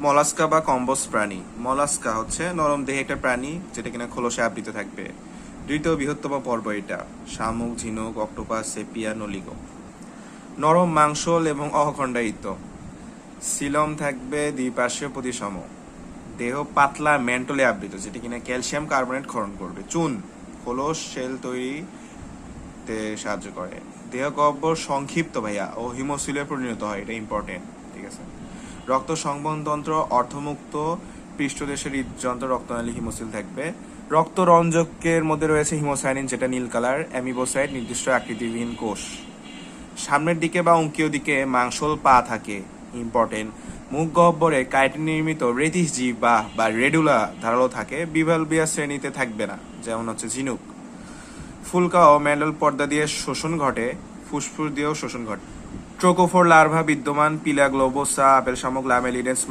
Mollusca বা কম্বোজ প্রাণী। মলাস্কা হচ্ছে নরম দেহে একটা প্রাণী যেটা কিনা খোলসে আবৃত থাকবে। দ্বিতীয় বৃহত্তম পর্ব এটা। শামুক, ঝিনুক, অক্টোপাস, সেপিয়া, নলিগ। নরম মাংসল এবং অখণ্ডায়িত। সিলম থাকবে দ্বিপার্শ্বীয় প্রতিসম। দেহ পাতলা ম্যান্টলে আবৃত যেটা কিনা ক্যালসিয়াম কার্বনেট ক্ষরণ করবে। চুন খোলস শেল তৈরিতে সাহায্য করে। দেহ গহ্বর সংক্ষিপ্ত ভাইয়া ও হিমোসিলে পরিণত হয়, এটা ইম্পর্টেন্ট। ঠিক আছে। রক্ত সংবহনতন্ত্র অর্ধমুক্ত। পৃষ্ঠদেশের হৃদযন্ত্র, রক্তনালী, হিমোসিল থাকবে। রক্তরঞ্জকের মধ্যে রয়েছে হিমোসায়ানিন যেটা নীল কালার, অ্যামিবোসাইট নির্দিষ্ট আকৃতিবিহীন কোষ। সামনের দিকে বা অঙ্কীয় দিকে মাংসল পা থাকে, ইম্পর্টেন্ট। মুখ গহ্বরে কাইটিন নির্মিত রেতিস জীব বা রেডুলা ধারালো থাকে, বিভালবিয়া শ্রেণীতে থাকবে না, যেমন হচ্ছে ঝিনুক। ফুলকা ও ম্যান্ডল পর্দা দিয়ে শোষণ ঘটে, ফুসফুস দিয়েও শোষণ ঘটে। ট্রোকোফোর লার্ভা বিদ্যমান, পিলা গ্লোবোসা, আপেল শামুক, ল্যামেলিডেন্স